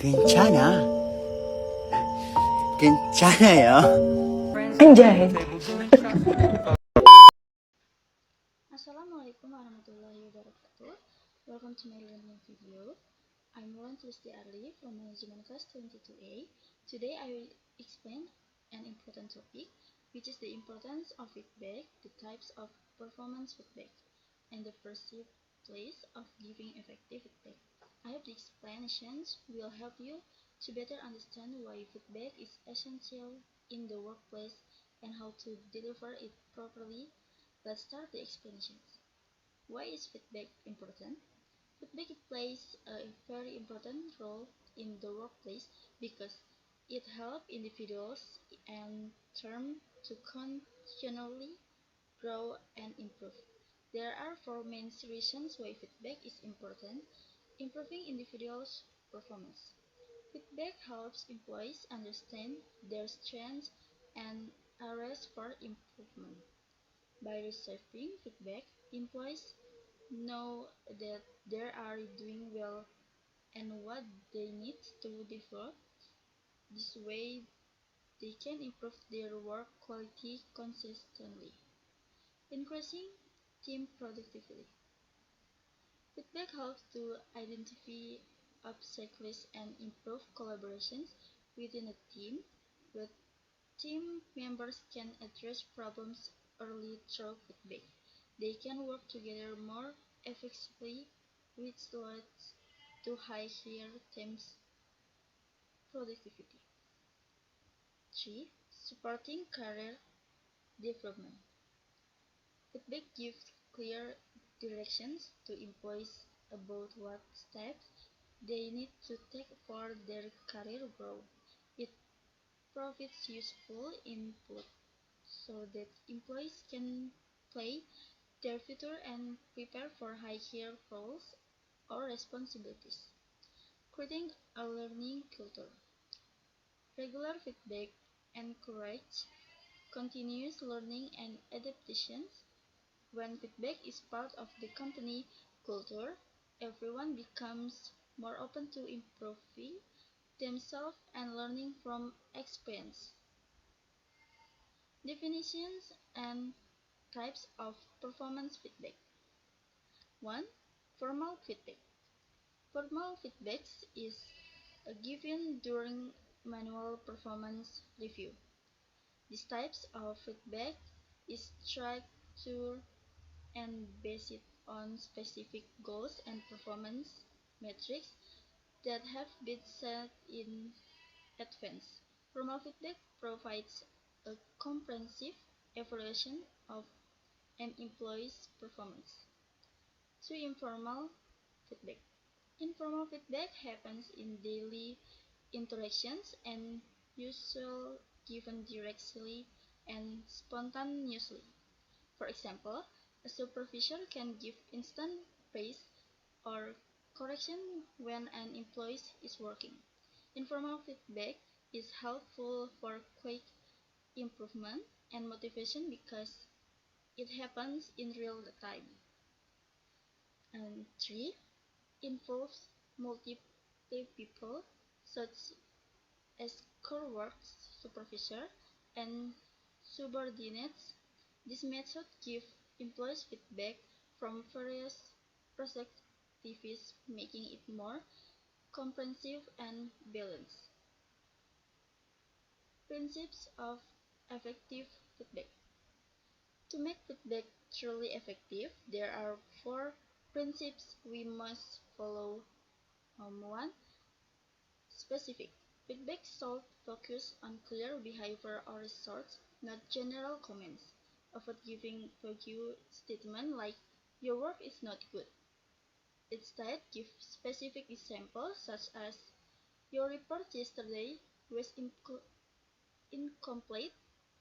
괜찮아. 괜찮아요. Anjay. Assalamualaikum warahmatullahi wabarakatuh. Welcome to my learning video. I'm Mulan Tristi Arli from Management Class 22A. Today I will explain an important topic, which is the importance of feedback, the types of performance feedback, and the perceived place of giving effective feedback. I hope the explanations will help you to better understand why feedback is essential in the workplace and how to deliver it properly. Let's start the explanations. Why is feedback important? Feedback plays a very important role in the workplace because it helps individuals and teams to continually grow and improve. There are four main reasons why feedback is important. Improving individuals' performance. Feedback helps employees understand their strengths and areas for improvement. By receiving feedback, employees know that they are doing well and what they need to develop. This way, they can improve their work quality consistently, increasing team productivity. Feedback helps to identify obstacles and improve collaborations within a team. With team members can address problems early through feedback. They can work together more effectively, which leads to higher team's productivity. 3. Supporting career development. Feedback gives clear directions to employees about what steps they need to take for their career growth. It provides useful input so that employees can plan their future and prepare for higher roles or responsibilities. Creating a learning culture. Regular feedback encourages continuous learning and adaptations. When feedback is part of the company culture, everyone becomes more open to improving themselves and learning from experience. Definitions and types of performance feedback. 1. Formal feedback. Formal feedback is given during manual performance review. These types of feedback is structured and based on specific goals and performance metrics that have been set in advance. Formal feedback provides a comprehensive evaluation of an employee's performance. 2. Informal feedback. Informal feedback happens in daily interactions and usually given directly and spontaneously. For example, a supervisor can give instant praise or correction when an employee is working. Informal feedback is helpful for quick improvement and motivation because it happens in real time. And 3. Involves multiple people such as co-workers, supervisor, and subordinates. This method gives employees feedback from various perspectives, making it more comprehensive and balanced. Principles of effective feedback. To make feedback truly effective, there are four principles we must follow. 1. Specific. Feedback should focus on clear behavior or results, not general comments. Avoid giving vague statements like, your work is not good. Instead, give specific examples such as, your report yesterday was incomplete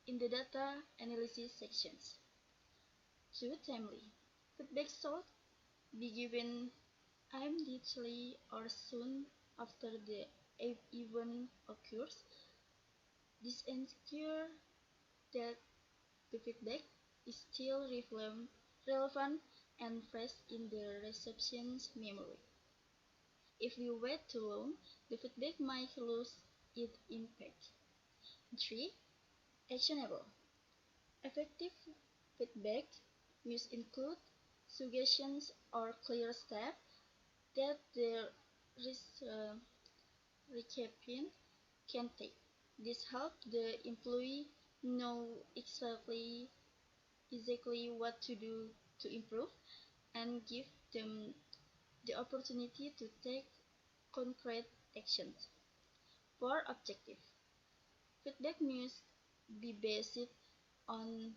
in the data analysis sections. 2. Timely. Feedback should be given immediately or soon after the event occurs. This ensures that the feedback is still relevant and fresh in the recipient's memory. If we wait too long, the feedback might lose its impact. 3. Actionable. Effective feedback must include suggestions or clear steps that the recipient can take. This helps the employee know exactly what to do to improve and give them the opportunity to take concrete actions. 4. Objective. Feedback must be based on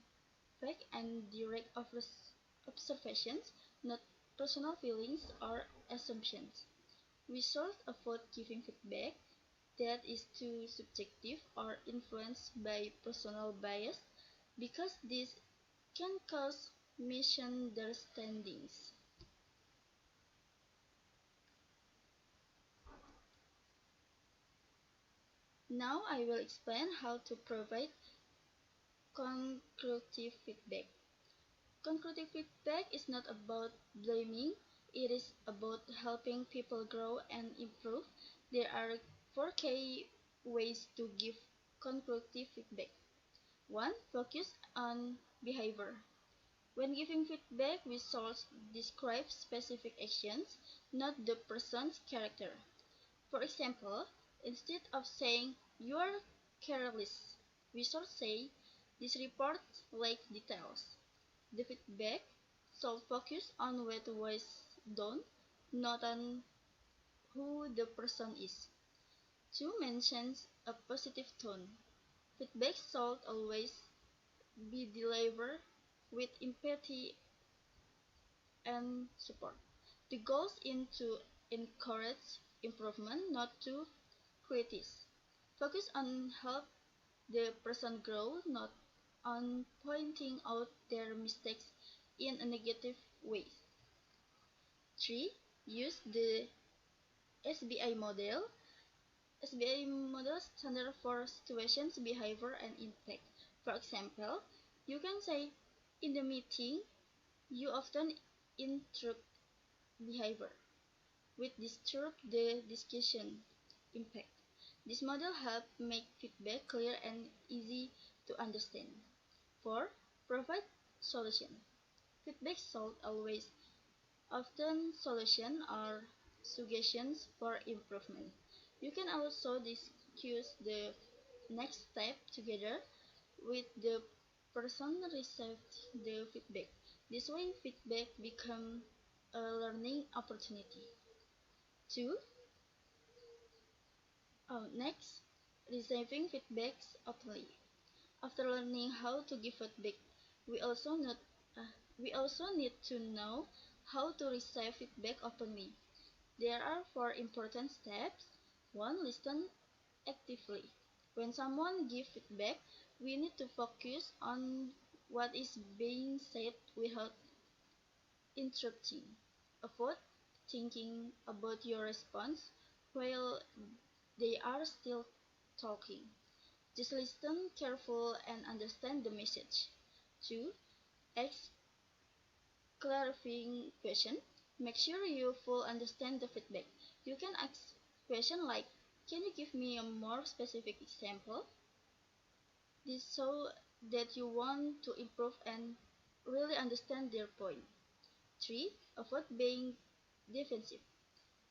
fact and direct observations, not personal feelings or assumptions. We should avoid giving feedback that is too subjective or influenced by personal bias because this can cause misunderstandings. Now I will explain how to provide constructive feedback. Constructive feedback is not about blaming, it is about helping people grow and improve. There are four key ways to give constructive feedback. 1. Focus on behavior. When giving feedback, we should describe specific actions, not the person's character. For example, instead of saying "you are careless," we should say "this report lacks details." The feedback should focus on what was done, not on who the person is. 2. Mentions a positive tone. Feedback should always be delivered with empathy and support. The goal is to encourage improvement, not to criticize. Focus on help the person grow, not on pointing out their mistakes in a negative way. 3. Use the SBI model. SBI model standard for situations, behavior, and impact. For example, you can say, in the meeting, you often interrupt behavior, which disturb the discussion impact. This model helps make feedback clear and easy to understand. 4. Provide solution. Feedback should always often solution or suggestions for improvement. You can also discuss the next step together with the person receiving the feedback. This way, feedback becomes a learning opportunity. 2. Next, receiving feedbacks openly. After learning how to give feedback, we also not we also need to know how to receive feedback openly. There are four important steps. 1. Listen actively. When someone gives feedback, we need to focus on what is being said without interrupting. Avoid thinking about your response while they are still talking. Just listen carefully and understand the message. 2. Ask clarifying question. Make sure you fully understand the feedback. You can ask questions like, can you give me a more specific example? This shows that you want to improve and really understand their point. 3. Avoid being defensive.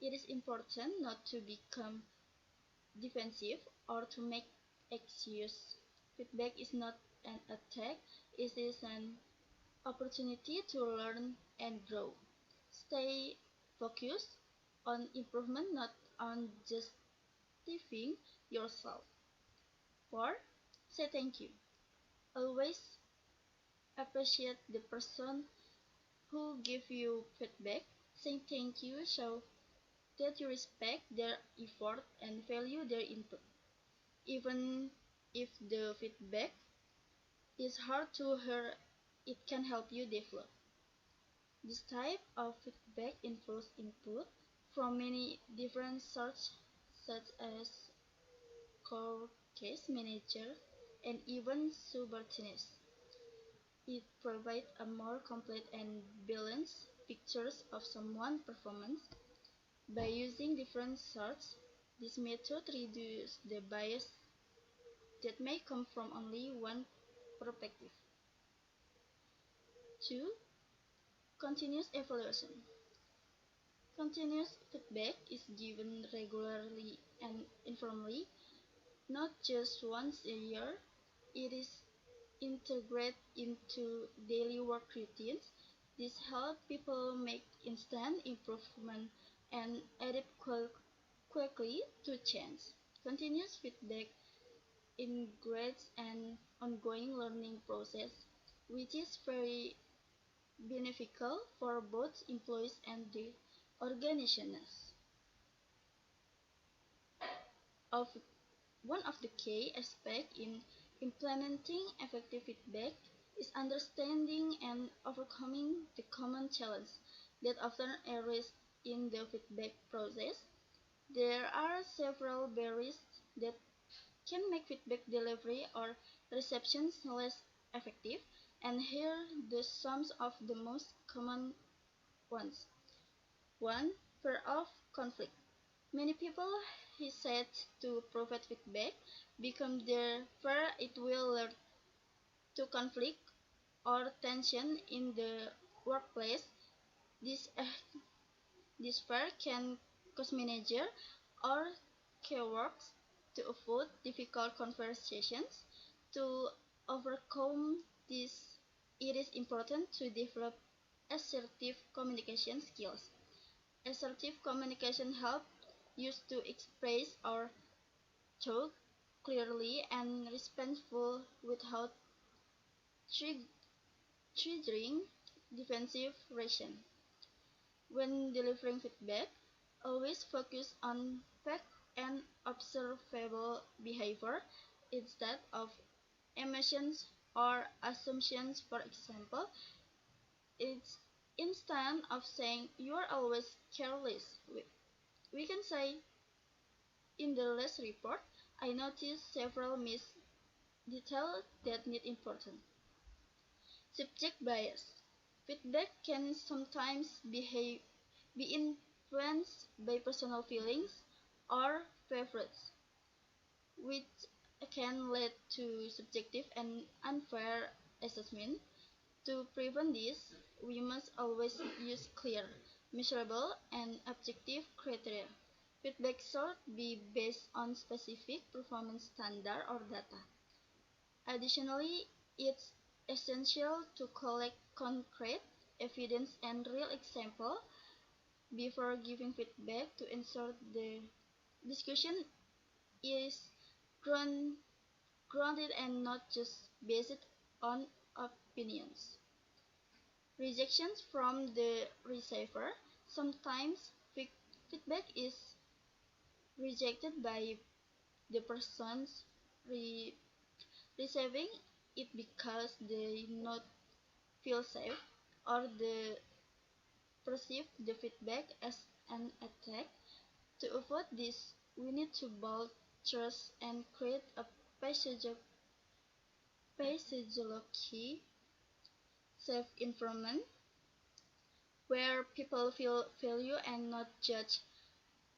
It is important not to become defensive or to make excuses. Feedback is not an attack, it is an opportunity to learn and grow. Stay focused on improvement, not on justifying yourself. 4. Say thank you. Always appreciate the person who give you feedback. Saying thank you shows that you respect their effort and value their input. Even if the feedback is hard to hear, it can help you develop. This type of feedback involves input from many different sources such as core case manager and even subordinates. It provides a more complete and balanced picture of someone's performance. By using different sorts, this method reduces the bias that may come from only one perspective. 2. Continuous evaluation. Continuous feedback is given regularly and informally, not just once a year. It is integrated into daily work routines. This helps people make instant improvement and adapt quickly to change. Continuous feedback integrates an ongoing learning process, which is very beneficial for both employees and the organizations. Of One of the key aspects in implementing effective feedback is understanding and overcoming the common challenges that often arise in the feedback process. There are several barriers that can make feedback delivery or reception less effective, and here are some of the most common ones. 1. Fear of conflict. Many people hesitate to provide feedback because they fear it will lead to conflict or tension in the workplace. This, uh, this fear can cause manager or co-workers to avoid difficult conversations. To overcome this, it is important to develop assertive communication skills. Assertive communication helps us to express our thoughts clearly and respectfully without triggering defensive reaction. When delivering feedback, always focus on fact and observable behavior instead of emotions or assumptions. For example, it's instead of saying you are always careless, we can say, in the last report, I noticed several missed details that need important. Subject bias. Feedback can sometimes be influenced by personal feelings or favorites, which can lead to subjective and unfair assessment. To prevent this, we must always use clear, measurable, and objective criteria. Feedback should be based on specific performance standard or data. Additionally, it's essential to collect concrete evidence and real examples before giving feedback to ensure the discussion is ground, grounded and not just based on opinions. Rejections from the receiver. Sometimes feedback is rejected by the persons re- receiving it because they not feel safe or they perceive the feedback as an attack. To avoid this, we need to build trust and create a physiology safe environment where people feel valued and not judged.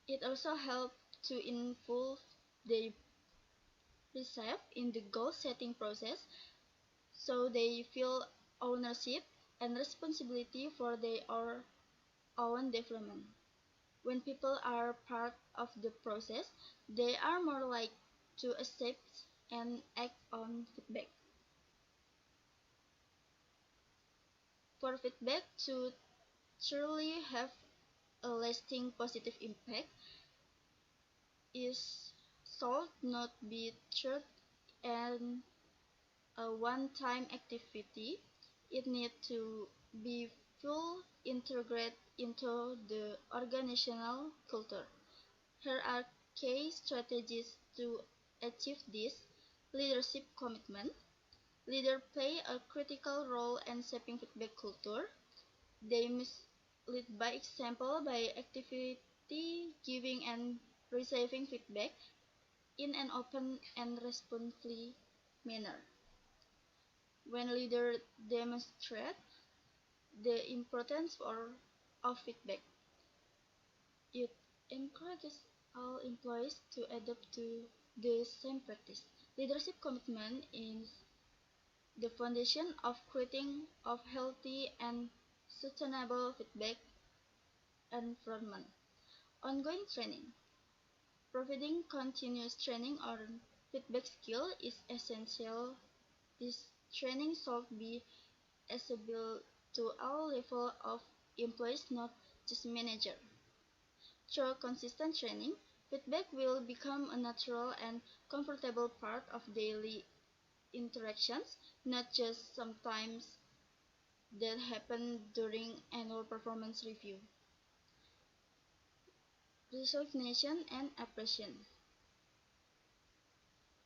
It also helps to involve the receive in the goal setting process so they feel ownership and responsibility for their own development. When people are part of the process, they are more likely to accept and act on feedback. For feedback to truly have a lasting positive impact, it should not be treated as a one-time activity. It needs to be fully integrated into the organizational culture. Here are key strategies to achieve this. Leadership commitment. Leaders play a critical role in shaping feedback culture. They must lead by example by actively giving and receiving feedback in an open and respectful manner. When leaders demonstrate the importance of feedback, It encourages all employees to adapt to the same practice. Leadership commitment is the foundation of creating a healthy and sustainable feedback environment. Ongoing training. Providing continuous training on feedback skill is essential. This training should be accessible to all levels of employees, not just manager. Through consistent training, feedback will become a natural and comfortable part of daily interactions, not just sometimes that happen during annual performance review. Recognition and appreciation.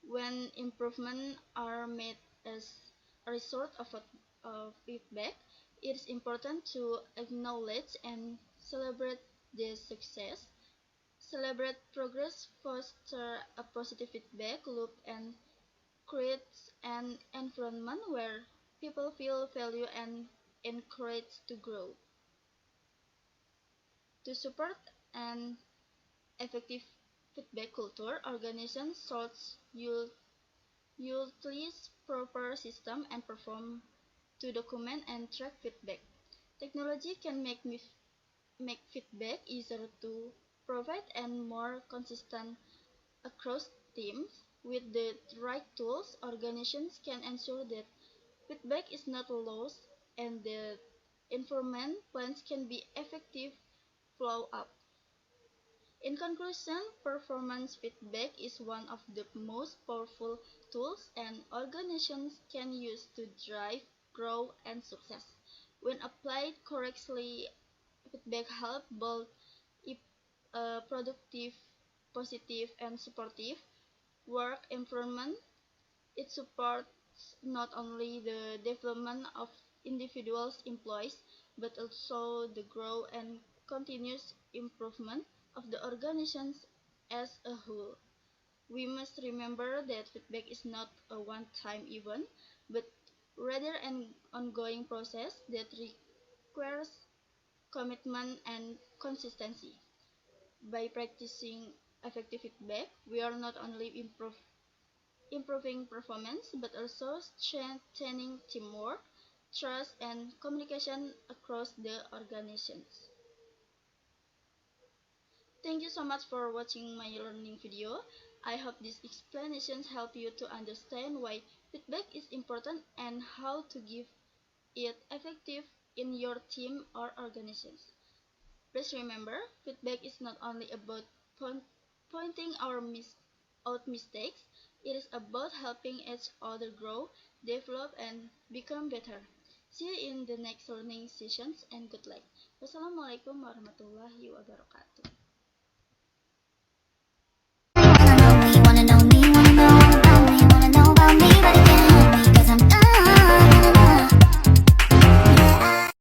When improvements are made as a result of feedback, it is important to acknowledge and celebrate the success. Celebrate progress, foster a positive feedback loop, and creates an environment where people feel valued and encouraged to grow. To support an effective feedback culture, organizations should utilize proper system and perform to document and track feedback. Technology can make feedback easier to provide and more consistent across teams. With the right tools, organizations can ensure that feedback is not lost and that improvement plans can be effective follow up. In conclusion, performance feedback is one of the most powerful tools an organization can use to drive growth and success. When applied correctly, feedback helps build a productive, positive, and supportive work environment. It supports not only the development of individuals employees, but also the growth and continuous improvement of the organizations as a whole. We must remember that feedback is not a one-time event, but rather an ongoing process that requires commitment and consistency. By practicing effective feedback, we are not only improving performance, but also strengthening teamwork, trust, and communication across the organizations. Thank you so much for watching my learning video. I hope these explanations help you to understand why feedback is important and how to give it effective in your team or organizations. Please remember, feedback is not only about pointing out mistakes, it is about helping each other grow, develop, and become better. See you in the next learning sessions and good luck. Wassalamualaikum warahmatullahi wabarakatuh.